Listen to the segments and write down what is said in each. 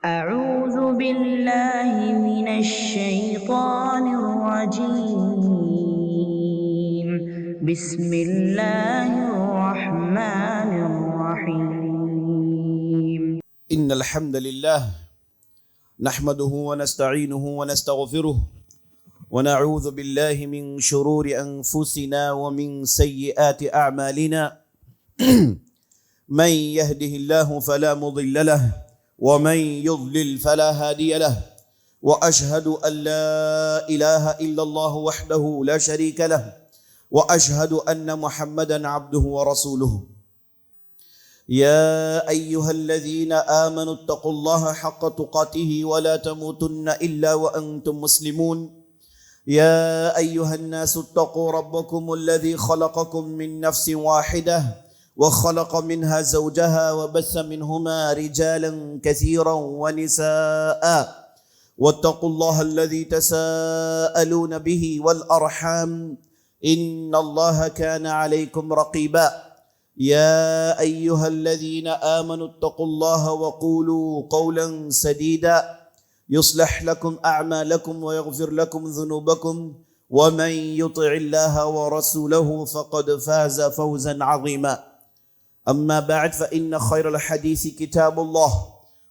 أعوذ بالله من الشيطان الرجيم. بسم الله الرحمن الرحيم. إن الحمد لله نحمده ونستعينه ونستغفره ونعوذ بالله من شرور أنفسنا ومن سيئات أعمالنا من يهده الله فلا مضل له ومن يضلل فلا هادي له وأشهد أن لا إله إلا الله وحده لا شريك له وأشهد أن محمدا عبده ورسوله. يا أيها الذين آمنوا اتقوا الله حق تقاته ولا تموتن إلا وأنتم مسلمون. يا أيها الناس اتقوا ربكم الذي خلقكم من نفس واحدة وخلق منها زوجها وبث منهما رجالا كثيرا ونساء واتقوا الله الذي تساءلون به والأرحام إن الله كان عليكم رقيبا. يا أيها الذين آمنوا اتقوا الله وقولوا قولا سديدا يصلح لكم أعمالكم ويغفر لكم ذنوبكم ومن يطع الله ورسوله فقد فاز فوزا عظيما. أما بعد فإن خير الحديث كتاب الله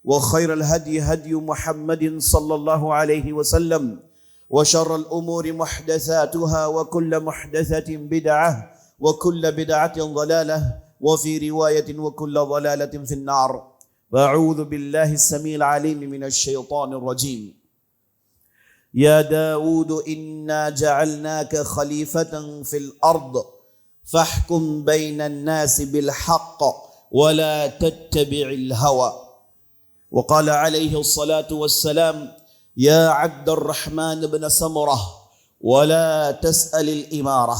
وخير الهدي هدي محمد صلى الله عليه وسلم وشر الأمور محدثاتها وكل محدثة بدعة وكل بدعة ضلالة وفي رواية وكل ضلالة في النار. وأعوذ بالله السميع العليم من الشيطان الرجيم. يا داود إنا جعلناك خليفة في الأرض فاحكم بين الناس بالحق ولا تتبع الهوى. وقال عليه الصلاة والسلام يا عبد الرحمن بن سمرة ولا تسأل الإمارة.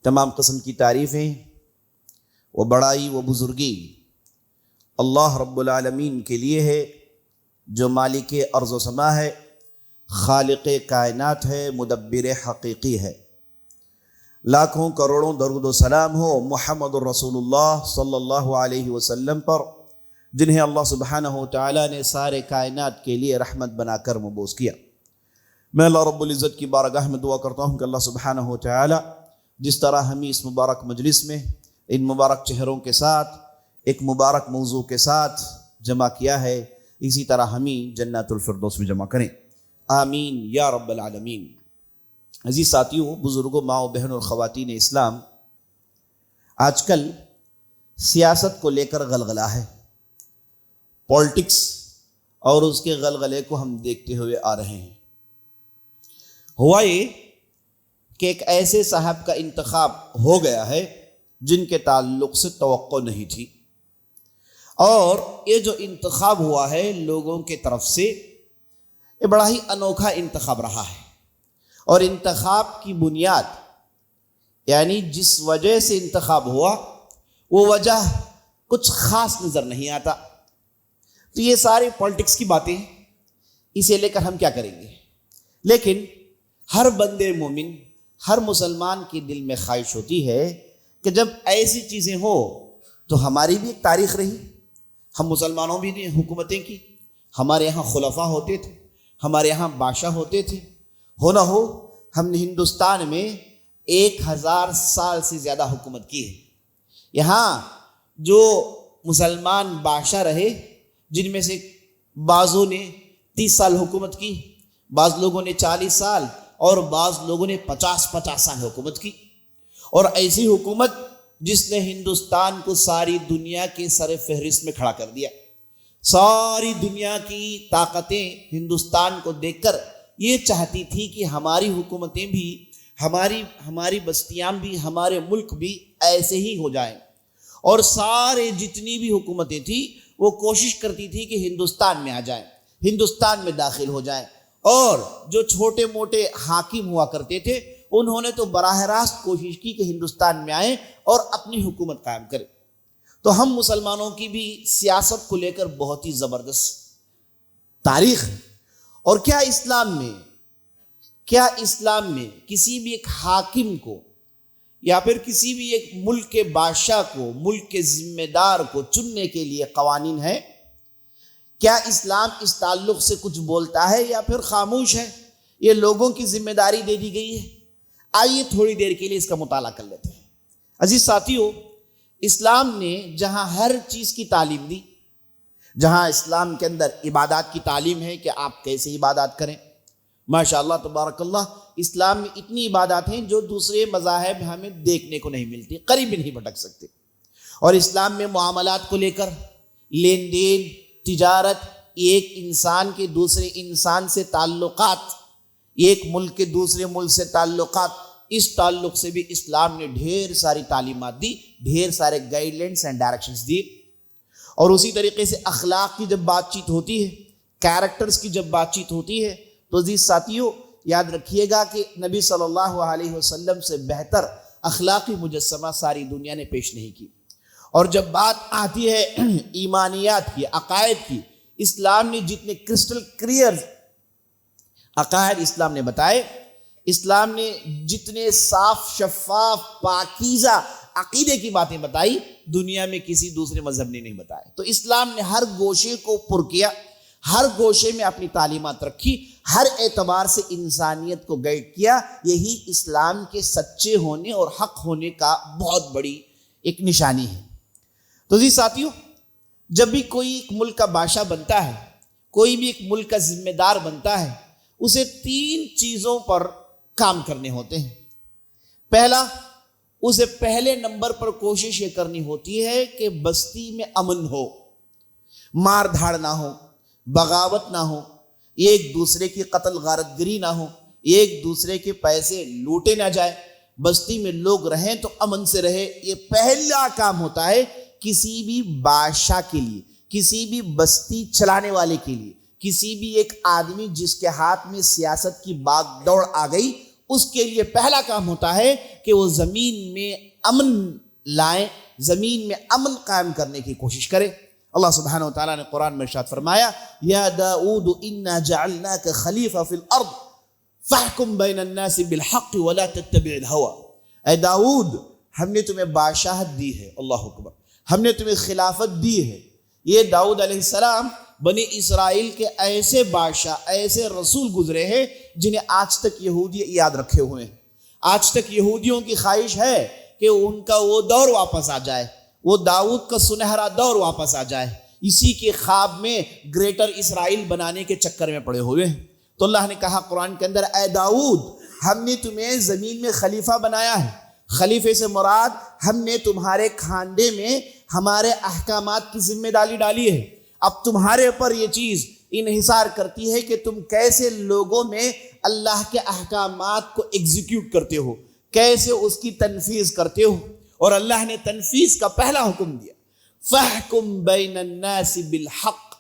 تمام قسم کی تعریفیں و بڑائی و بزرگی اللہ رب العالمین کے لیے ہے، جو مالک ارض و سما ہے، خالق کائنات ہے، مدبر حقیقی ہے. لاکھوں کروڑوں درود و سلام ہو محمد الرسول اللہ صلی اللہ علیہ وسلم پر، جنہیں اللہ سبحانہ و تعالیٰ نے سارے کائنات کے لیے رحمت بنا کر مبعوث کیا. میں اللہ رب العزت کی بارگاہ میں دعا کرتا ہوں کہ اللہ سبحانہ و تعالیٰ جس طرح ہمیں اس مبارک مجلس میں ان مبارک چہروں کے ساتھ ایک مبارک موضوع کے ساتھ جمع کیا ہے، اسی طرح ہمیں جنت الفردوس میں جمع کریں، آمین یا رب العالمین. عزیز ساتھیوں، بزرگوں، ماں و بہنوں اور خواتین اسلام، آج کل سیاست کو لے کر غلغلہ ہے. پولیٹکس اور اس کے غلغلے کو ہم دیکھتے ہوئے آ رہے ہیں. ہوا یہ کہ ایک ایسے صاحب کا انتخاب ہو گیا ہے جن کے تعلق سے توقع نہیں تھی، اور یہ جو انتخاب ہوا ہے لوگوں کے طرف سے، یہ بڑا ہی انوکھا انتخاب رہا ہے. اور انتخاب کی بنیاد، یعنی جس وجہ سے انتخاب ہوا، وہ وجہ کچھ خاص نظر نہیں آتا. تو یہ ساری پولیٹکس کی باتیں، اسے لے کر ہم کیا کریں گے؟ لیکن ہر بندے مومن، ہر مسلمان کے دل میں خواہش ہوتی ہے کہ جب ایسی چیزیں ہو تو ہماری بھی ایک تاریخ رہی. ہم مسلمانوں بھی نے حکومتیں کی، ہمارے یہاں خلفاء ہوتے تھے، ہمارے یہاں بادشاہ ہوتے تھے. ہو نہ ہو ہم نے ہندوستان میں 1000 سال سے زیادہ حکومت کی ہے. یہاں جو مسلمان بادشاہ رہے، جن میں سے بعضوں نے 30 سال حکومت کی، بعض لوگوں نے 40 سال اور بعض لوگوں نے 50 سال حکومت کی. اور ایسی حکومت جس نے ہندوستان کو ساری دنیا کے سر فہرست میں کھڑا کر دیا. ساری دنیا کی طاقتیں ہندوستان کو دیکھ کر یہ چاہتی تھی کہ ہماری حکومتیں بھی، ہماری بستیاں بھی، ہمارے ملک بھی ایسے ہی ہو جائیں. اور سارے جتنی بھی حکومتیں تھیں وہ کوشش کرتی تھی کہ ہندوستان میں آ جائیں، ہندوستان میں داخل ہو جائیں. اور جو چھوٹے موٹے حاکم ہوا کرتے تھے، انہوں نے تو براہ راست کوشش کی کہ ہندوستان میں آئیں اور اپنی حکومت قائم کریں. تو ہم مسلمانوں کی بھی سیاست کو لے کر بہت ہی زبردست تاریخ ہے. اور کیا اسلام میں کسی بھی ایک حاکم کو یا پھر کسی بھی ایک ملک کے بادشاہ کو، ملک کے ذمہ دار کو چننے کے لیے قوانین ہیں؟ کیا اسلام اس تعلق سے کچھ بولتا ہے یا پھر خاموش ہے؟ یہ لوگوں کی ذمہ داری دے دی گئی ہے۔ آئیے تھوڑی دیر کے لیے اس کا مطالعہ کر لیتے ہیں۔ عزیز ساتھیو، اسلام نے جہاں ہر چیز کی تعلیم دی، جہاں اسلام کے اندر عبادات کی تعلیم ہے کہ آپ کیسے عبادات کریں، ماشاءاللہ تبارک اللہ، اسلام میں اتنی عبادات ہیں جو دوسرے مذاہب ہمیں دیکھنے کو نہیں ملتی، قریب بھی نہیں بھٹک سکتے۔ اور اسلام میں معاملات کو لے کر، لین دین، تجارت، ایک انسان کے دوسرے انسان سے تعلقات، ایک ملک کے دوسرے ملک سے تعلقات، اس تعلق سے بھی اسلام نے ڈھیر ساری تعلیمات دی، ڈھیر سارے گائیڈ لائنس اینڈ ڈائریکشنز دیے۔ اور اسی طریقے سے اخلاق کی جب بات چیت ہوتی ہے، کیریکٹرز کی جب بات چیت ہوتی ہے، تو عزیز ساتھیو یاد رکھیے گا کہ نبی صلی اللہ علیہ وسلم سے بہتر اخلاقی مجسمہ ساری دنیا نے پیش نہیں کی۔ اور جب بات آتی ہے ایمانیات کی، عقائد کی، اسلام نے جتنے کرسٹل کلیئر عقائد اسلام نے بتائے، اسلام نے جتنے صاف شفاف پاکیزہ عقیدے کی باتیں بتائی، دنیا میں کسی دوسرے مذہب نے نہیں بتائے۔ تو اسلام نے ہر گوشے کو پر کیا، ہر گوشے میں اپنی تعلیمات رکھی، ہر اعتبار سے انسانیت کو گائیڈ کیا۔ یہی اسلام کے سچے ہونے اور حق ہونے کا بہت بڑی ایک نشانی ہے۔ تو جی ساتھیو، جب بھی کوئی ایک ملک کا بادشاہ بنتا ہے، کوئی بھی ایک ملک کا ذمہ دار بنتا ہے، اسے 3 چیزوں پر کام کرنے ہوتے ہیں۔ پہلا، اسے پہلے نمبر پر کوشش یہ کرنی ہوتی ہے کہ بستی میں امن ہو، مار دھاڑ نہ ہو، بغاوت نہ ہو، ایک دوسرے کی قتل غارت گری نہ ہو، ایک دوسرے کے پیسے لوٹے نہ جائے، بستی میں لوگ رہیں تو امن سے رہے۔ یہ پہلا کام ہوتا ہے کسی بھی بادشاہ کے لیے، کسی بھی بستی چلانے والے کے لیے، کسی بھی ایک آدمی جس کے ہاتھ میں سیاست کی باغ دوڑ آ گئی، اس کے لیے پہلا کام ہوتا ہے کہ وہ زمین میں امن لائیں، زمین میں امن قائم کرنے کی کوشش کرے۔ اللہ سبحانہ و تعالیٰ نے قرآن میں ارشاد فرمایا، یا داؤد انا جعلناک خلیفہ فی الارض فاحکم بین الناس بالحق ولا تتبع الہوى۔ اے داؤد، ہم نے تمہیں بادشاہت دی ہے، اللہ اکبر، ہم نے تمہیں خلافت دی ہے۔ یہ داؤد علیہ السلام بنی اسرائیل کے ایسے بادشاہ، ایسے رسول گزرے ہیں جنہیں آج تک یہودی یاد رکھے ہوئے ہیں۔ آج تک یہودیوں کی خواہش ہے کہ ان کا وہ دور واپس آ جائے، وہ داؤد کا سنہرا دور واپس آ جائے۔ اسی کے خواب میں گریٹر اسرائیل بنانے کے چکر میں پڑے ہوئے ہیں۔ تو اللہ نے کہا قرآن کے اندر، اے داؤد، ہم نے تمہیں زمین میں خلیفہ بنایا ہے۔ خلیفے سے مراد ہم نے تمہارے کھانڈے میں ہمارے احکامات کی ذمہ داری ڈالی ہے۔ اب تمہارے اوپر یہ چیز انحصار کرتی ہے کہ تم کیسے لوگوں میں اللہ کے احکامات کو ایگزیکیوٹ کرتے ہو، کیسے اس کی تنفیذ کرتے ہو۔ اور اللہ نے تنفیذ کا پہلا حکم دیا، فَاحْكُمْ بَيْنَ النَّاسِ بِالْحَقِّ۔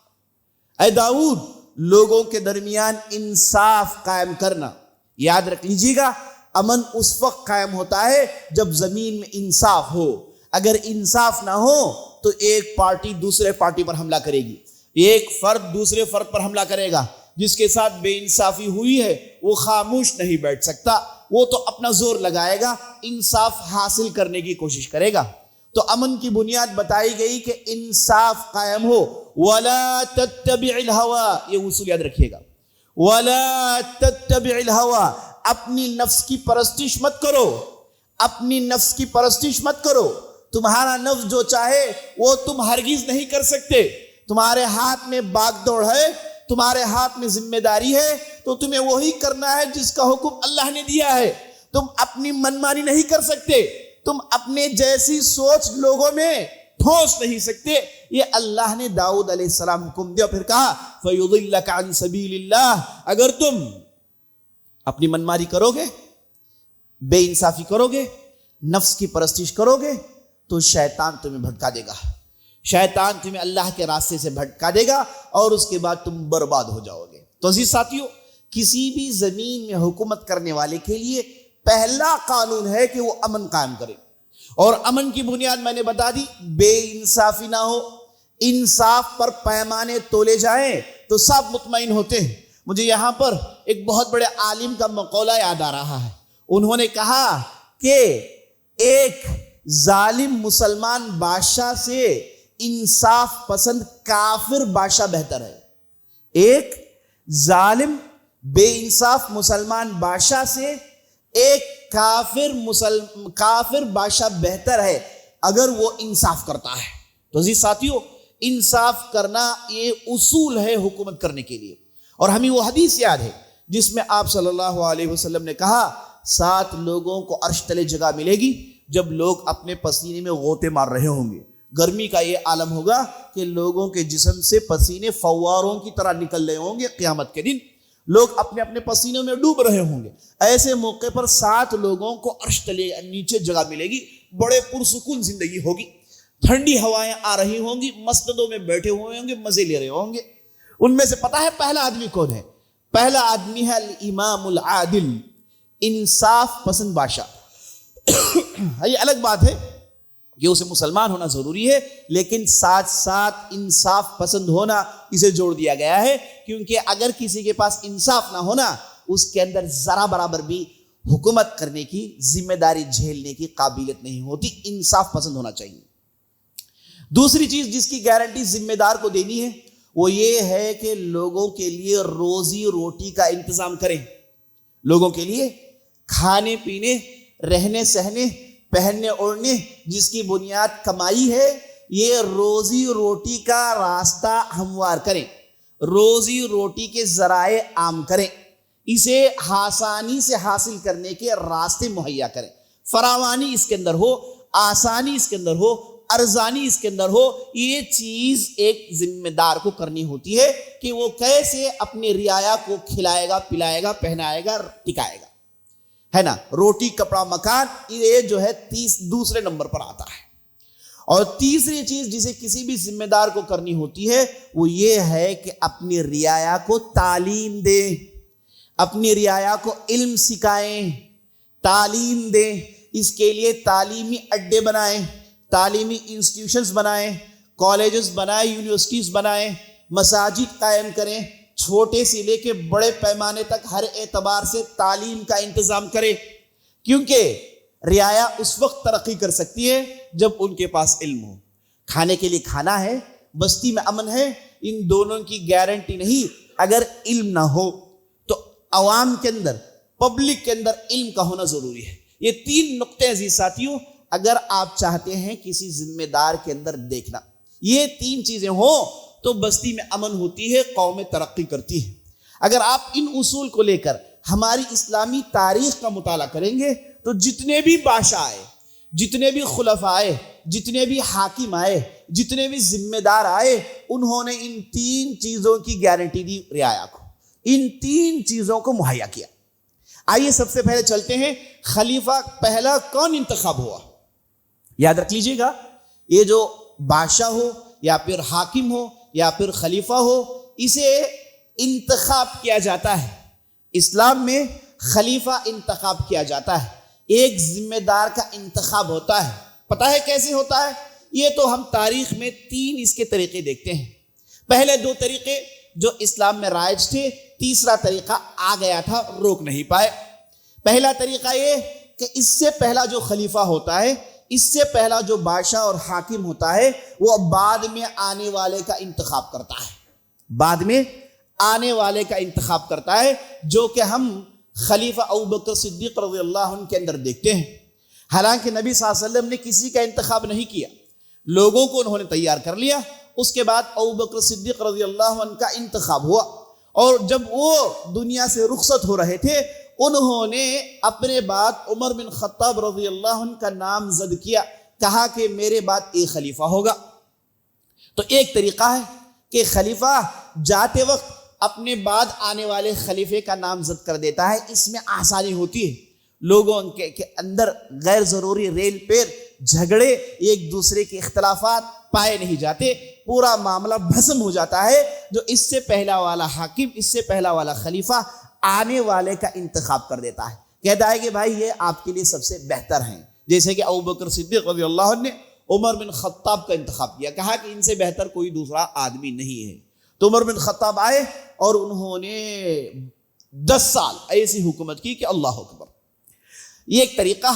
اے داؤد، لوگوں کے درمیان انصاف قائم کرنا۔ یاد رکھ لیجیے گا، امن اس وقت قائم ہوتا ہے جب زمین میں انصاف ہو۔ اگر انصاف نہ ہو تو ایک پارٹی دوسرے پارٹی پر حملہ کرے گی، ایک فرد دوسرے فرد پر حملہ کرے گا۔ جس کے ساتھ بے انصافی ہوئی ہے وہ خاموش نہیں بیٹھ سکتا، وہ تو اپنا زور لگائے گا، انصاف حاصل کرنے کی کوشش کرے گا۔ تو امن کی بنیاد بتائی گئی کہ انصاف قائم ہو۔ وَلَا تَتَّبِعِ الْهَوَىٰ، یہ اصول یاد رکھیے گا، وَلَا تَتَّبِعِ الْهَوَىٰ، اپنی نفس کی پرستش مت کرو، اپنی نفس کی پرستش مت کرو۔ تمہارا نفس جو چاہے وہ تم ہرگز نہیں کر سکتے۔ تمہارے ہاتھ میں باغ دوڑ ہے، تمہارے ہاتھ میں ذمہ داری ہے، تو تمہیں وہی کرنا ہے جس کا حکم اللہ نے دیا ہے۔ تم اپنی منمانی نہیں کر سکتے، تم اپنے جیسی سوچ لوگوں میں ٹھوس نہیں سکتے۔ یہ اللہ نے داؤد علیہ السلام حکم دیا، پھر کہا فَيُضِلَّكَ عَنْ سَبِيلِ اللَّهِ، اگر تم اپنی منمانی کرو گے، بے انصافی کرو گے، نفس کی پرستش کرو گے، تو شیطان تمہیں بھٹکا دے گا، شیطان تمہیں اللہ کے راستے سے بھٹکا دے گا اور اس کے بعد تم برباد ہو جاؤ گے۔ تو عزیز ساتھیو، کسی بھی زمین میں حکومت کرنے والے کے لیے پہلا قانون ہے کہ وہ امن قائم کرے، اور امن کی بنیاد میں نے بتا دی، بے انصافی نہ ہو، انصاف پر پیمانے تولے جائیں تو سب مطمئن ہوتے ہیں۔ مجھے یہاں پر ایک بہت بڑے عالم کا مقولہ یاد آ رہا ہے۔ انہوں نے کہا کہ ایک ظالم مسلمان بادشاہ سے انصاف پسند کافر بادشاہ بہتر ہے. ایک ظالم بے انصاف مسلمان بادشاہ سے ایک کافر بادشاہ بہتر ہے اگر وہ انصاف کرتا ہے. تو عزیز ساتھیو، انصاف کرنا یہ اصول ہے حکومت کرنے کے لیے. اور ہمیں وہ حدیث یاد ہے جس میں آپ صلی اللہ علیہ وسلم نے کہا 7 لوگوں کو عرش تلے جگہ ملے گی جب لوگ اپنے پسینے میں غوطے مار رہے ہوں گے. گرمی کا یہ عالم ہوگا کہ لوگوں کے جسم سے پسینے فواروں کی طرح نکل رہے ہوں گے. قیامت کے دن لوگ اپنے اپنے پسینوں میں ڈوب رہے ہوں گے. ایسے موقع پر 7 لوگوں کو عرش تلے نیچے جگہ ملے گی. بڑے پرسکون زندگی ہوگی، ٹھنڈی ہوائیں آ رہی ہوں گی، مسجدوں میں بیٹھے ہوئے ہوں گے، مزے لے رہے ہوں گے. ان میں سے پتا ہے پہلا آدمی کون ہے؟ پہلا آدمی ہے الامام العادل، انصاف پسند بادشاہ. یہ الگ بات ہے کہ اسے مسلمان ہونا ضروری ہے، لیکن ساتھ ساتھ انصاف پسند ہونا اسے جوڑ دیا گیا ہے، کیونکہ اگر کسی کے پاس انصاف نہ ہونا، اس کے اندر ذرا برابر بھی حکومت کرنے کی، ذمہ داری جھیلنے کی قابلیت نہیں ہوتی. انصاف پسند ہونا چاہیے. دوسری چیز جس کی گارنٹی ذمہ دار کو دینی ہے وہ یہ ہے کہ لوگوں کے لیے روزی روٹی کا انتظام کریں. لوگوں کے لیے کھانے پینے، رہنے سہنے، پہننے اوڑھنے جس کی بنیاد کمائی ہے، یہ روزی روٹی کا راستہ ہموار کریں، روزی روٹی کے ذرائع عام کریں، اسے آسانی سے حاصل کرنے کے راستے مہیا کریں. فراوانی اس کے اندر ہو، آسانی اس کے اندر ہو، ارزانی اس کے اندر ہو. یہ چیز ایک ذمہ دار کو کرنی ہوتی ہے کہ وہ کیسے اپنے رعایا کو کھلائے گا، پلائے گا، پہنائے گا، ٹکائے گا، ہے نا. روٹی کپڑا مکان یہ جو ہے دوسرے نمبر پر آتا ہے. اور تیسری چیز جسے کسی بھی ذمہ دار کو کرنی ہوتی ہے وہ یہ ہے کہ اپنی رعایا کو تعلیم دے، اپنی رعایا کو علم سکھائیں، تعلیم دیں. اس کے لیے تعلیمی اڈے بنائیں، تعلیمی انسٹیٹیوشنز بنائیں، کالجز بنائیں، یونیورسٹیز بنائیں، مساجد قائم کریں، چھوٹے سے لے کے بڑے پیمانے تک ہر اعتبار سے تعلیم کا انتظام کریں. کیونکہ رعایا اس وقت ترقی کر سکتی ہے جب ان کے پاس علم ہو. کھانے کے لیے کھانا ہے، بستی میں امن ہے، ان دونوں کی گارنٹی نہیں اگر علم نہ ہو. تو عوام کے اندر، پبلک کے اندر علم کا ہونا ضروری ہے. یہ 3 نقطے عزیز ساتھیوں اگر آپ چاہتے ہیں کسی ذمہ دار کے اندر دیکھنا، یہ 3 چیزیں ہوں تو بستی میں امن ہوتی ہے، قوم ترقی کرتی ہے. اگر آپ ان اصول کو لے کر ہماری اسلامی تاریخ کا مطالعہ کریں گے تو جتنے بھی بادشاہ آئے، جتنے بھی خلفاء آئے، جتنے بھی حاکم آئے، جتنے بھی ذمہ دار آئے، انہوں نے ان 3 چیزوں کی گارنٹی دی رعایا کو، ان 3 چیزوں کو مہیا کیا. آئیے سب سے پہلے چلتے ہیں خلیفہ پہلا کون انتخاب ہوا. یاد رکھ لیجئے گا، یہ جو بادشاہ ہو یا پھر حاکم ہو یا پھر خلیفہ ہو، اسے انتخاب کیا جاتا ہے. اسلام میں خلیفہ انتخاب کیا جاتا ہے، ایک ذمہ دار کا انتخاب ہوتا ہے. پتہ ہے کیسے ہوتا ہے؟ یہ تو ہم تاریخ میں 3 اس کے طریقے دیکھتے ہیں. پہلے 2 طریقے جو اسلام میں رائج تھے، تیسرا طریقہ آ گیا تھا، روک نہیں پائے. پہلا طریقہ یہ کہ اس سے پہلا جو خلیفہ ہوتا ہے، اس سے پہلا جو بادشاہ اور حاکم ہوتا ہے، وہ بعد میں آنے والے کا انتخاب کرتا ہے، بعد میں آنے والے کا انتخاب کرتا ہے، جو کہ ہم خلیفہ ابوبکر صدیق رضی اللہ عنہ کے اندر دیکھتے ہیں. حالانکہ نبی صلی اللہ علیہ وسلم نے کسی کا انتخاب نہیں کیا، لوگوں کو انہوں نے تیار کر لیا. اس کے بعد ابوبکر صدیق رضی اللہ عنہ کا انتخاب ہوا، اور جب وہ دنیا سے رخصت ہو رہے تھے، انہوں نے اپنے بعد عمر بن خطاب رضی اللہ عنہ کا نام زد کیا، کہا کہ میرے بعد ایک خلیفہ ہوگا. تو ایک طریقہ ہے کہ خلیفہ جاتے وقت اپنے بعد آنے والے خلیفے کا نام زد کر دیتا ہے. اس میں آسانی ہوتی ہے، لوگوں کے اندر غیر ضروری ریل پیر، جھگڑے، ایک دوسرے کے اختلافات پائے نہیں جاتے، پورا معاملہ بھسم ہو جاتا ہے. جو اس سے پہلا والا حاکم، اس سے پہلا والا خلیفہ آنے والے کا انتخاب کر دیتا ہے، کہتا ہے کہ بھائی یہ آپ کے لیے سب سے بہتر ہیں. جیسے کہ ابوبکر صدیق رضی اللہ عنہ نے عمر بن خطاب کا انتخاب کیا، کہا کہ ان سے بہتر کوئی دوسرا آدمی نہیں ہے. تو عمر بن خطاب آئے اور انہوں نے 10 سال ایسی حکومت کی کہ اللہ اکبر. یہ ایک طریقہ.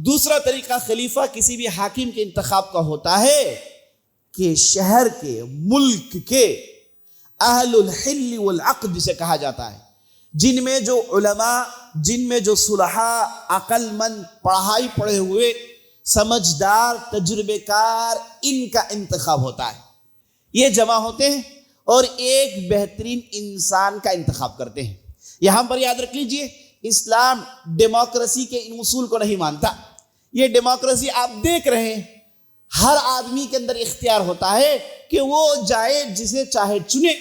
دوسرا طریقہ خلیفہ کسی بھی حاکم کے انتخاب کا ہوتا ہے کہ شہر کے ملک کے اہل الحل والعقد سے کہا جاتا ہے، جن میں جو علماء، جن میں جو صلحاء، عقل مند، پڑھائی پڑھے ہوئے، سمجھدار، تجربے کار، ان کا انتخاب ہوتا ہے. یہ جمع ہوتے ہیں اور ایک بہترین انسان کا انتخاب کرتے ہیں. یہاں پر یاد رکھ لیجئے، اسلام ڈیموکریسی کے ان اصول کو نہیں مانتا. یہ ڈیموکریسی آپ دیکھ رہے ہیں، ہر آدمی کے اندر اختیار ہوتا ہے کہ وہ جائے جسے چاہے چنے،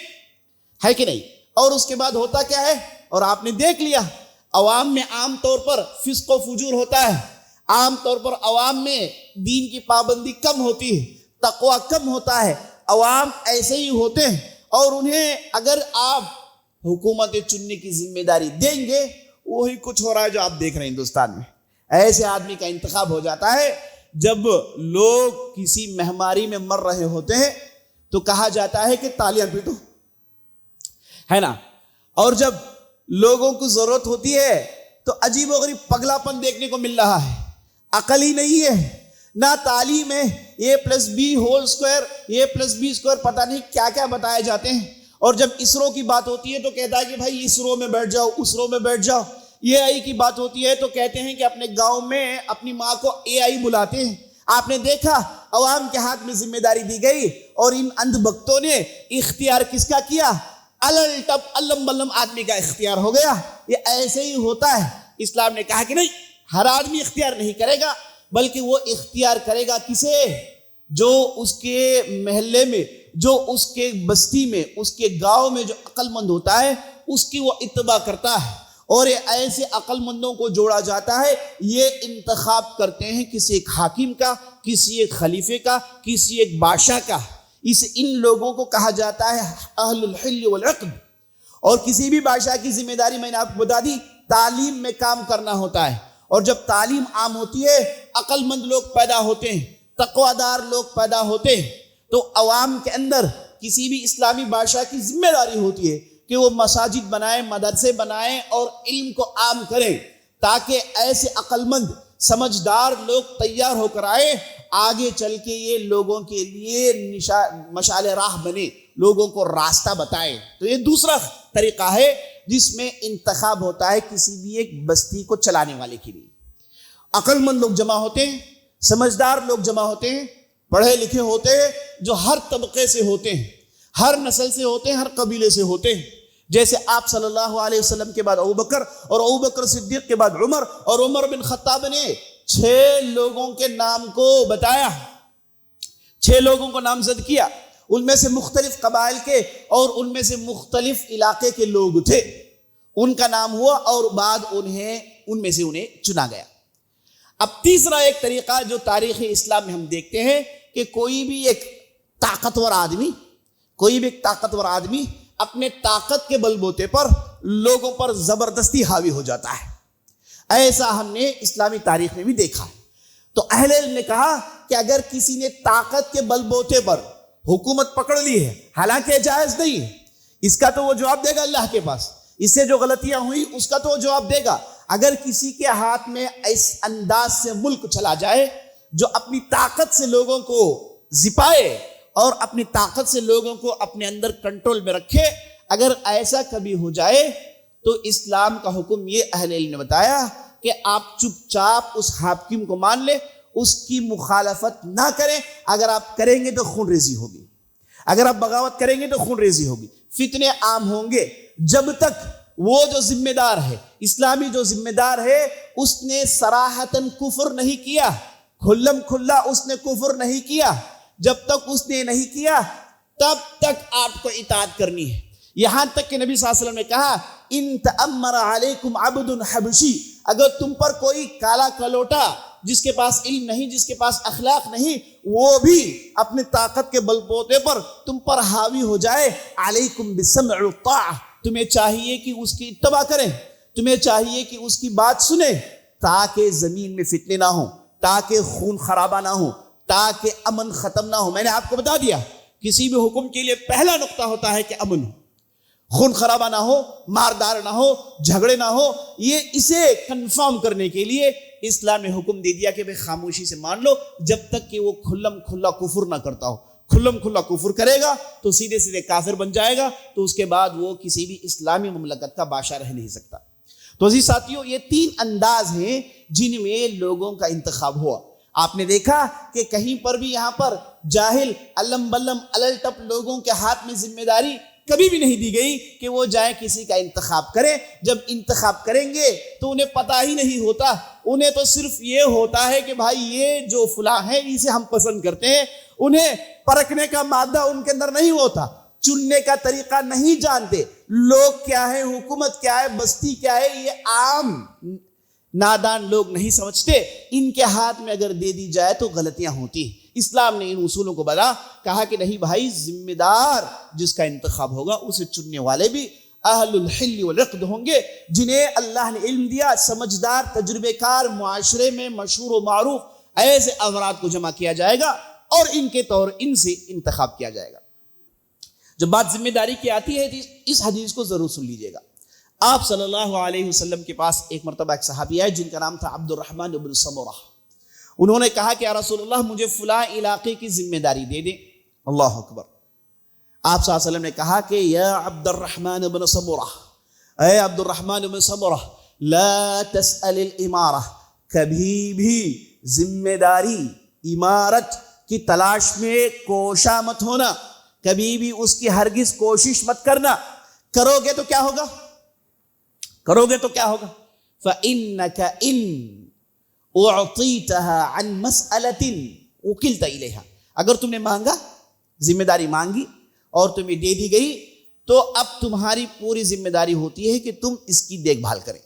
ہے کہ نہیں؟ اور اس کے بعد ہوتا کیا ہے، اور آپ نے دیکھ لیا، عوام میں عام طور پر فسق و فجور ہوتا ہے، عام طور پر عوام میں دین کی پابندی کم ہوتی ہے، تقوی کم ہوتا ہے. عوام ایسے ہی ہوتے ہیں، اور انہیں اگر آپ حکومت چننے کی ذمہ داری دیں گے، وہی کچھ ہو رہا ہے جو آپ دیکھ رہے ہیں ہندوستان میں. ایسے آدمی کا انتخاب ہو جاتا ہے. جب لوگ کسی مہاماری میں مر رہے ہوتے ہیں تو کہا جاتا ہے کہ تالیاں پیٹو، ہے نا، اور جب لوگوں کو ضرورت ہوتی ہے تو عجیب و غریب پگلا پن دیکھنے کو مل رہا ہے. عقل ہی نہیں ہے، نہ تعلیم ہے. A+B² پتہ نہیں کیا کیا بتائے جاتے ہیں. اور جب اسرو کی بات ہوتی ہے تو کہتا ہے کہ بھائی اسرو میں بیٹھ جاؤ، اسرو میں بیٹھ جاؤ. AI کی بات ہوتی ہے تو کہتے ہیں کہ اپنے گاؤں میں اپنی ماں کو AI بلاتے ہیں. آپ نے دیکھا عوام کے ہاتھ میں ذمہ داری دی گئی اور ان اندھ بختوں نے اختیار کس کا کیا؟ الٹپ علم بلم آدمی کا اختیار ہو گیا. یہ ایسے ہی ہوتا ہے. اسلام نے کہا کہ نہیں، ہر آدمی اختیار نہیں کرے گا، بلکہ وہ اختیار کرے گا کسے؟ جو اس کے محلے میں، جو اس کے بستی میں، اس کے گاؤں میں جو عقل مند ہوتا ہے اس کی وہ اتباع کرتا ہے. اور یہ ایسے عقل مندوں کو جوڑا جاتا ہے. یہ انتخاب کرتے ہیں کسی ایک حاکم کا، کسی ایک خلیفے کا، کسی ایک بادشاہ کا. ان لوگوں کو کہا جاتا ہے اہل الحل والعقد. اور کسی بھی بادشاہ کی ذمہ داری میں نے آپ کو بتا دی، تعلیم میں کام کرنا ہوتا ہے. اور جب تعلیم عام ہوتی ہے، عقل مند لوگ پیدا ہوتے ہیں، تقوی دار لوگ پیدا ہوتے ہیں، تو عوام کے اندر کسی بھی اسلامی بادشاہ کی ذمہ داری ہوتی ہے کہ وہ مساجد بنائیں، مدرسے بنائیں اور علم کو عام کریں، تاکہ ایسے عقل مند سمجھدار لوگ تیار ہو کر آئے، آگے چل کے یہ لوگوں کے لیے مشعل راہ بنے، لوگوں کو راستہ بتائے. تو یہ دوسرا طریقہ ہے جس میں انتخاب ہوتا ہے کسی بھی ایک بستی کو چلانے والے کے لیے. عقل مند لوگ جمع ہوتے ہیں، سمجھدار لوگ جمع ہوتے ہیں، پڑھے لکھے ہوتے ہیں، جو ہر طبقے سے ہوتے ہیں، ہر نسل سے ہوتے ہیں، ہر قبیلے سے ہوتے ہیں. جیسے آپ صلی اللہ علیہ وسلم کے بعد ابوبکر، اور ابوبکر صدیق کے بعد عمر، اور عمر بن خطاب نے 6 لوگوں کے نام کو بتایا، 6 لوگوں کو نامزد کیا. ان میں سے مختلف قبائل کے اور ان میں سے مختلف علاقے کے لوگ تھے. ان کا نام ہوا اور بعد ان میں سے انہیں چنا گیا. اب تیسرا ایک طریقہ جو تاریخ اسلام میں ہم دیکھتے ہیں کہ کوئی بھی ایک طاقتور آدمی اپنے طاقت کے بل بوتے پر لوگوں پر زبردستی حاوی ہو جاتا ہے. ایسا ہم نے اسلامی تاریخ میں بھی دیکھا ہے. تو اہل علم نے کہا کہ اگر کسی نے طاقت کے بل بوتے پر حکومت پکڑ لی ہے، حالانکہ جائز نہیں ہے، اس کا تو وہ جواب دے گا اللہ کے پاس. اس سے جو غلطیاں ہوئی اس کا تو وہ جواب دے گا. اگر کسی کے ہاتھ میں اس انداز سے ملک چلا جائے جو اپنی طاقت سے لوگوں کو زپائے اور اپنی طاقت سے لوگوں کو اپنے اندر کنٹرول میں رکھے، اگر ایسا کبھی ہو جائے تو اسلام کا حکم یہ اہل علم نے بتایا کہ آپ چپ چاپ اس حاکم کو مان لیں، اس کی مخالفت نہ کریں. اگر آپ کریں گے تو خون ریزی ہوگی، اگر آپ بغاوت کریں گے تو خون ریزی ہوگی، فتنے عام ہوں گے. جب تک وہ جو ذمہ دار ہے، اسلامی جو ذمہ دار ہے، اس نے صراحتاً کفر نہیں کیا، کھلم کھلا اس نے کفر نہیں کیا، جب تک اس نے نہیں کیا تب تک آپ کو اطاعت کرنی ہے. یہاں تک کہ نبی صلی اللہ علیہ وسلم نے کہا ان تأمر علیکم عبد حبشی، اگر تم پر کوئی کالا کلوٹا جس کے پاس علم نہیں، جس کے پاس اخلاق نہیں، وہ بھی اپنی طاقت کے بل بوتے پر تم پر حاوی ہو جائے، علیکم بالسمع والطاعہ، تمہیں چاہیے کہ اس کی اتباع کریں، تمہیں چاہیے کہ اس کی بات سنیں، تاکہ زمین میں فتنے نہ ہوں، تاکہ خون خرابہ نہ ہو، تاکہ امن ختم نہ ہو. میں نے آپ کو بتا دیا کسی بھی حکم کے لیے پہلا نقطہ ہوتا ہے کہ امن ہو، خون خرابہ نہ ہو، ماردار نہ ہو، جھگڑے نہ ہو. یہ اسے کنفرم کرنے کے لیے اسلام نے حکم دے دیا کہ بھئی خاموشی سے مان لو جب تک کہ وہ کھلم کھلا کفر نہ کرتا ہو، کھلم کھلا کفر کرے گا تو سیدھے سیدھے کافر بن جائے گا، تو اس کے بعد وہ کسی بھی اسلامی مملکت کا بادشاہ رہ نہیں سکتا۔ تو عزیز ساتھیوں، یہ 3 انداز ہیں جن میں لوگوں کا انتخاب ہوا۔ آپ نے دیکھا کہ کہیں پر بھی یہاں پر جاہل علم بلم علل ٹپ لوگوں کے ہاتھ میں ذمہ داری کبھی بھی نہیں دی گئی کہ وہ جائیں کسی کا انتخاب کریں۔ جب انتخاب کریں گے تو انہیں پتہ ہی نہیں ہوتا، انہیں تو صرف یہ ہوتا ہے کہ بھائی یہ جو فلاں ہے اسے ہم پسند کرتے ہیں۔ انہیں پرکھنے کا مادہ ان کے اندر نہیں ہوتا، چننے کا طریقہ نہیں جانتے، لوگ کیا ہے، حکومت کیا ہے، بستی کیا ہے، یہ عام نادان لوگ نہیں سمجھتے۔ ان کے ہاتھ میں اگر دے دی جائے تو غلطیاں ہوتی ہیں۔ اسلام نے ان اصولوں کو بتا، کہا کہ نہیں بھائی، ذمہ دار جس کا انتخاب ہوگا اسے چننے والے بھی اہل الحل والعقد ہوں گے، جنہیں اللہ نے علم دیا، سمجھدار، تجربے کار، معاشرے میں مشہور و معروف ایسے افراد کو جمع کیا جائے گا اور ان سے انتخاب کیا جائے گا۔ جب بات ذمہ داری کی آتی ہے اس حدیث کو ضرور سن لیجیے گا۔ آپ صلی اللہ علیہ وسلم کے پاس ایک مرتبہ ایک صحابی آئے جن کا نام تھا عبد الرحمن بن سمرہ۔ انہوں نے کہا کہ یا رسول اللہ، مجھے فلاں علاقے کی ذمہ داری دے دیں۔ اللہ اکبر۔ آپ صلی اللہ علیہ وسلم نے کہا کہ یا عبد الرحمن بن سمرہ، اے عبد الرحمن بن سمرہ، لا تسأل الامارہ، کبھی بھی ذمہ داری، عمارت کی تلاش میں کوشاں مت ہونا، کبھی بھی اس کی ہرگز کوشش مت کرنا۔ کرو گے تو کیا ہوگا؟ فَإِنَّكَ إِن أُعْطِيتَهَا عَنْ مَسْأَلَةٍ وُكِلْتَ إِلَيْهَا، اگر تم نے مانگا، ذمہ داری مانگی اور تمہیں دے دی گئی، تو اب تمہاری پوری ذمہ داری ہوتی ہے کہ تم اس کی دیکھ بھال کریں۔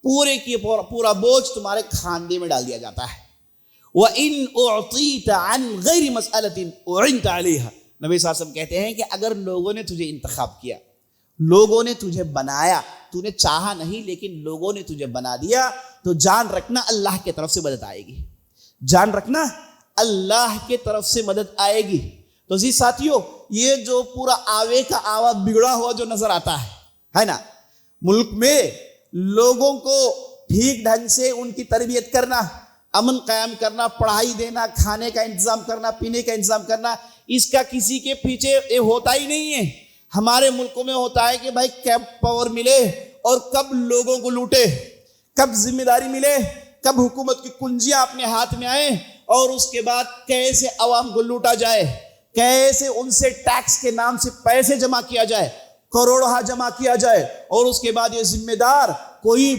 پورا بوجھ تمہارے کھاندے میں ڈال دیا جاتا ہے۔ وَإِنْ أُعْطِيتَ عَنْ غَيْرِ مَسْأَلَةٍ أُعِنْتَ عَلَيْهَا، نبی صلی اللہ علیہ وسلم کہتے ہیں کہ اگر لوگوں نے تجھے انتخاب کیا، لوگوں نے تجھے بنایا، تو نے چاہا نہیں لیکن لوگوں نے تجھے بنا دیا، تو جان رکھنا اللہ کی طرف سے مدد آئے گی، جان رکھنا اللہ کی طرف سے مدد آئے گی۔ تو عزیز ساتھیوں، یہ جو پورا آوے کا آوا بگڑا ہوا جو نظر آتا ہے نا، ملک میں لوگوں کو ٹھیک ڈھنگ سے ان کی تربیت کرنا، امن قائم کرنا، پڑھائی دینا، کھانے کا انتظام کرنا، پینے کا انتظام کرنا، اس کا کسی کے پیچھے یہ ہوتا ہی نہیں ہے۔ ہمارے ملکوں میں ہوتا ہے کہ بھائی کب پاور ملے اور کب لوگوں کو لوٹے، کب ذمہ داری ملے، کب حکومت کی کنجیاں اپنے ہاتھ میں آئیں، اور اس کے بعد کیسے عوام کو لوٹا جائے، کیسے ان سے ٹیکس کے نام سے پیسے جمع کیا جائے، کروڑہ جمع کیا جائے، اور اس کے بعد یہ ذمہ دار کوئی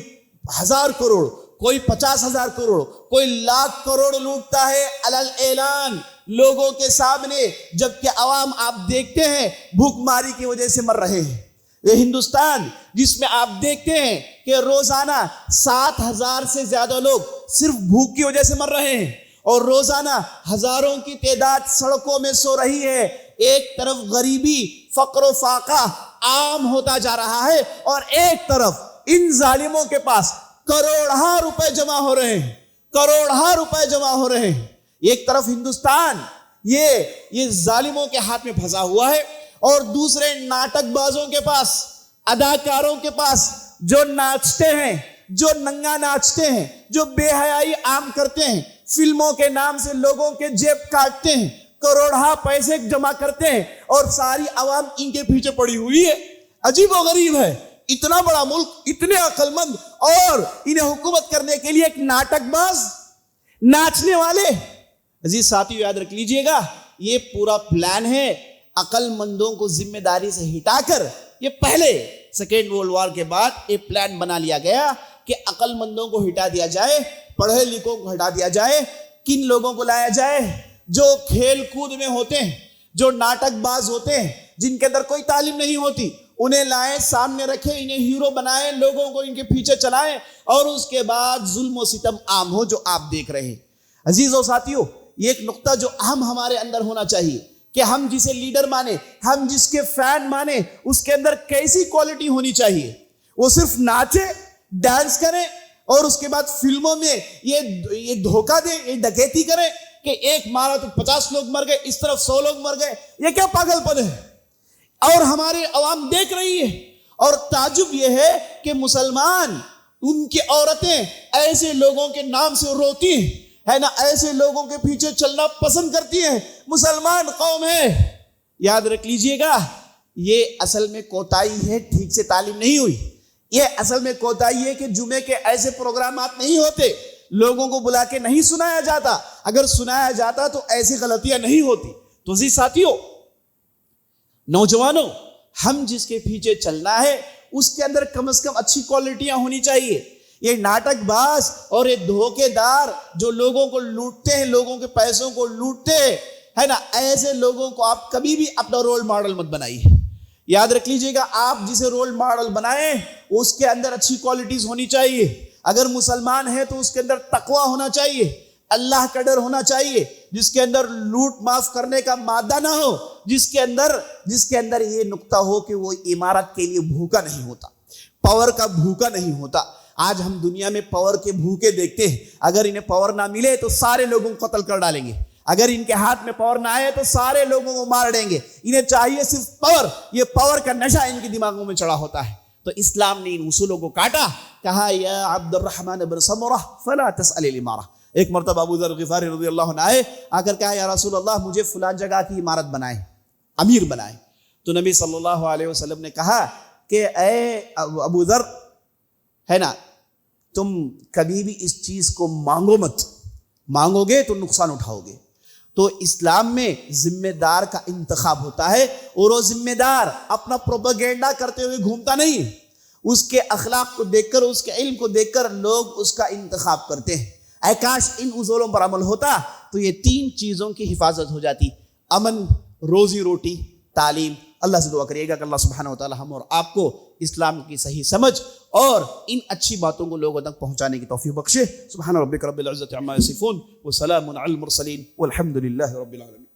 1000 کروڑ، کوئی 50,000 کروڑ، کوئی 1,00,000 کروڑ لوٹتا ہے علل اعلان لوگوں کے سامنے، جبکہ عوام آپ دیکھتے ہیں بھوک ماری کی وجہ سے مر رہے ہیں۔ یہ ہندوستان جس میں آپ دیکھتے ہیں کہ روزانہ 7,000 سے زیادہ لوگ صرف بھوک کی وجہ سے مر رہے ہیں، اور روزانہ ہزاروں کی تعداد سڑکوں میں سو رہی ہے۔ ایک طرف غریبی، فقر و فاقہ عام ہوتا جا رہا ہے، اور ایک طرف ان ظالموں کے پاس کروڑہ روپے جمع ہو رہے ہیں، کروڑہ روپے جمع ہو رہے ہیں۔ ایک طرف ہندوستان یہ ظالموں کے ہاتھ میں پھنسا ہوا ہے، اور دوسرے ناٹک بازوں کے پاس، اداکاروں کے پاس، جو ناچتے ہیں، جو ننگا ناچتے ہیں، جو بے حیائی عام کرتے ہیں، فلموں کے نام سے لوگوں کے جیب کاٹتے ہیں، کروڑہ پیسے جمع کرتے ہیں، اور ساری عوام ان کے پیچھے پڑی ہوئی ہے۔ عجیب و غریب ہے، اتنا بڑا ملک، اتنے عقل مند، اور انہیں حکومت کرنے کے لیے ایک ناٹک باز، ناچنے والے۔ عزیز ساتھیو، یاد رکھ لیجئے گا، یہ پورا پلان ہے عقل مندوں کو ذمہ داری سے ہٹا کر۔ یہ پہلے سیکنڈ ورلڈ وار کے بعد ایک پلان بنا لیا گیا کہ عقل مندوں کو ہٹا دیا جائے، پڑھے لکھوں کو ہٹا دیا جائے۔ کن لوگوں کو لایا جائے؟ جو کھیل کود میں ہوتے ہیں، جو ناٹک باز ہوتے ہیں، جن کے اندر کوئی تعلیم نہیں ہوتی، انہیں لائیں، سامنے رکھیں، انہیں ہیرو بنائیں، لوگوں کو ان کے پیچھے چلائیں، اور اس کے بعد ظلم و ستم عام ہو، جو آپ دیکھ رہے ہیں۔ عزیزو ساتھیو، یہ ایک نقطہ جو اہم ہمارے اندر ہونا چاہیے کہ ہم جسے لیڈر مانے، ہم جس کے فین مانے، اس کے اندر کیسی کوالٹی ہونی چاہیے؟ وہ صرف ناچے، ڈانس کرے، اور اس کے بعد فلموں میں یہ دھوکہ دے، یہ ڈکیتی کرے کہ ایک مارا تو 50 لوگ مر گئے، اس طرف 100 لوگ مر گئے۔ یہ کیا پاگل پن ہے؟ اور ہمارے عوام دیکھ رہی ہے، اور تعجب یہ ہے کہ مسلمان، ان کی عورتیں ایسے لوگوں کے نام سے روتی ہیں، ہے نا ایسے لوگوں کے پیچھے چلنا پسند کرتی ہیں، مسلمان قوم ہے۔ یاد رکھ لیجئے گا، یہ اصل میں کوتاہی ہے، ٹھیک سے تعلیم نہیں ہوئی۔ یہ اصل میں کوتاہی ہے کہ جمعے کے ایسے پروگرامات نہیں ہوتے، لوگوں کو بلا کے نہیں سنایا جاتا، اگر سنایا جاتا تو ایسی غلطیاں نہیں ہوتی۔ تو اسی ساتھیوں، نوجوانوں، ہم جس کے پیچھے چلنا ہے اس کے اندر کم از کم اچھی کوالٹیاں ہونی چاہیے۔ یہ ناٹک باز اور یہ دھوکے دار جو لوگوں کو لوٹتے ہیں، لوگوں کے پیسوں کو لوٹتے ہیں، ہے نا، ایسے لوگوں کو آپ کبھی بھی اپنا رول ماڈل مت بنائیے۔ یاد رکھ لیجئے گا، آپ جسے رول ماڈل بنائیں اس کے اندر اچھی کوالٹیز ہونی چاہیے۔ اگر مسلمان ہے تو اس کے اندر تقوی ہونا چاہیے، اللہ کا ڈر ہونا چاہیے، جس کے اندر لوٹ معاف کرنے کا مادہ نہ ہو، جس کے اندر یہ نقطہ ہو کہ وہ عمارت کے لیے بھوکا نہیں ہوتا، پاور کا بھوکا نہیں ہوتا۔ آج ہم دنیا میں پاور کے بھوکے دیکھتے ہیں، اگر انہیں پاور نہ ملے تو سارے لوگوں کو قتل کر ڈالیں گے، اگر ان کے ہاتھ میں پاور نہ آئے تو سارے لوگوں کو مار دیں گے۔ انہیں چاہیے صرف پاور، یہ پاور کا نشہ ان کے دماغوں میں چڑھا ہوتا ہے۔ تو اسلام نے ان اصولوں کو کاٹا، کہا یا عبد الرحمن بن سمرہ فلا تسأل الامارہ۔ ایک مرتبہ ابو ذر غفاری رضی اللہ عنہ آئے، آ کر کہا یا رسول اللہ مجھے فلاں جگہ کی عمارت بنائے، امیر بنائے۔ تو نبی صلی اللہ علیہ وسلم نے کہا کہ اے ابو ذر، ہے نا، تم کبھی بھی اس چیز کو مانگو مت، مانگو گے تو نقصان اٹھاؤ گے۔ تو اسلام میں ذمہ دار کا انتخاب ہوتا ہے، اور وہ ذمہ دار اپنا پروپیگنڈا کرتے ہوئے گھومتا نہیں، اس کے اخلاق کو دیکھ کر، اس کے علم کو دیکھ کر لوگ اس کا انتخاب کرتے ہیں۔ اے کاش ان اصولوں پر عمل ہوتا تو یہ تین چیزوں کی حفاظت ہو جاتی: امن، روزی روٹی، تعلیم۔ اللہ سے دعا کریے گا کہ اللہ سبحانہ و تعالی ہم اور آپ کو اسلام کی صحیح سمجھ اور ان اچھی باتوں کو لوگوں تک پہنچانے کی توفیق بخشے۔ سبحان ربک رب العزت عما یصفون وسلام علی المرسلین والحمد للہ رب العالمین۔